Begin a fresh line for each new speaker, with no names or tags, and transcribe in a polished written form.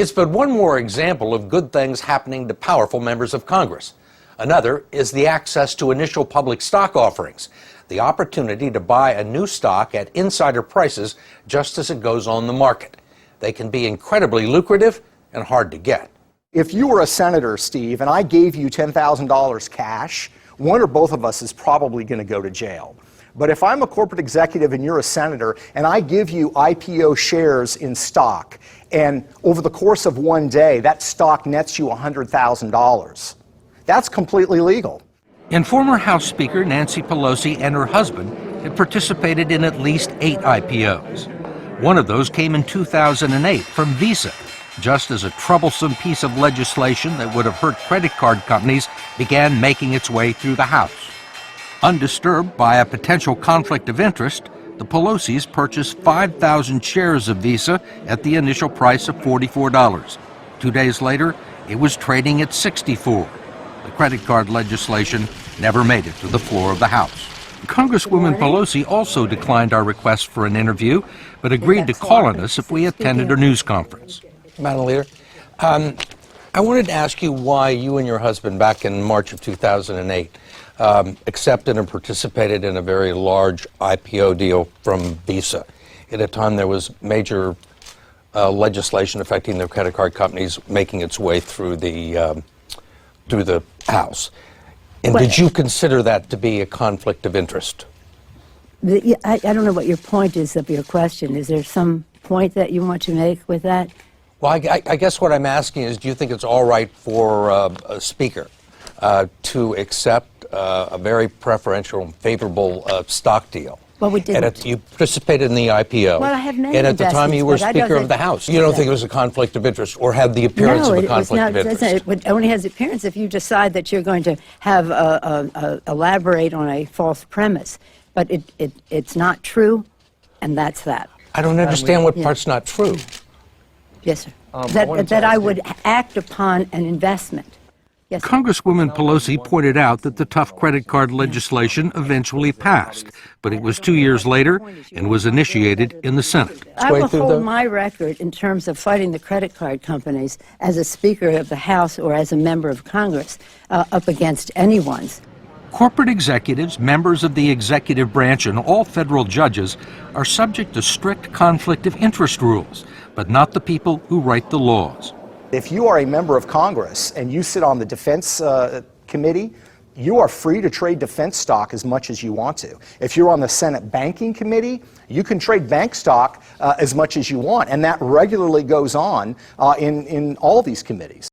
It's but one more example of good things happening to powerful members of Congress. Another is the access to initial public stock offerings, the opportunity to buy a new stock at insider prices just as it goes on the market. They can be incredibly lucrative and hard to get.
If you were a senator, Steve, and I gave you $10,000 cash, one or both of us is probably going to go to jail. But if I'm a corporate executive and you're a senator and I give you IPO shares in stock, and over the course of one day that stock nets you $100,000, that's completely legal.
And former House Speaker Nancy Pelosi and her husband had participated in at least 8 IPOs. One of those came in 2008 from Visa, just as a troublesome piece of legislation that would have hurt credit card companies began making its way through the House. Undisturbed by a potential conflict of interest, the Pelosis purchased 5,000 shares of Visa at the initial price of $44. 2 days later, it was trading at $64. The credit card legislation never made it to the floor of the House. Congresswoman Pelosi also declined our request for an interview, but agreed to call on us if we attended a news conference. Madam Leader, I wanted to ask you why you and your husband, back in March of 2008, accepted and participated in a very large IPO deal from Visa. At a time there was major legislation affecting the credit card companies making its way through the House. And did you consider that to be a conflict of interest?
I don't know what your point is of your question. Is there some point that you want to make with that?
Well, I guess what I'm asking is, do you think it's all right for a speaker to accept a very preferential and favorable stock deal?
Well, we didn't.
And you participated in the IPO.
Well, I have many
and at the time you were Speaker of the House. You don't think it was a conflict of interest or had the appearance of a conflict of interest?
It only has the appearance if you decide that you're going to have elaborate on a false premise. But it's not true, and that's that.
I don't understand what part's not true.
Yes, sir. That I would act upon an investment. Yes,
Congresswoman Pelosi pointed out that the tough credit card legislation eventually passed, but it was 2 years later and was initiated in the Senate.
I will hold my record in terms of fighting the credit card companies as a Speaker of the House or as a member of Congress up against anyone's.
Corporate executives, members of the executive branch, and all federal judges are subject to strict conflict of interest rules, but not the people who write the laws.
If you are a member of Congress and you sit on the Defense Committee, you are free to trade defense stock as much as you want to. If you're on the Senate Banking Committee, you can trade bank stock as much as you want, and that regularly goes on in all these committees.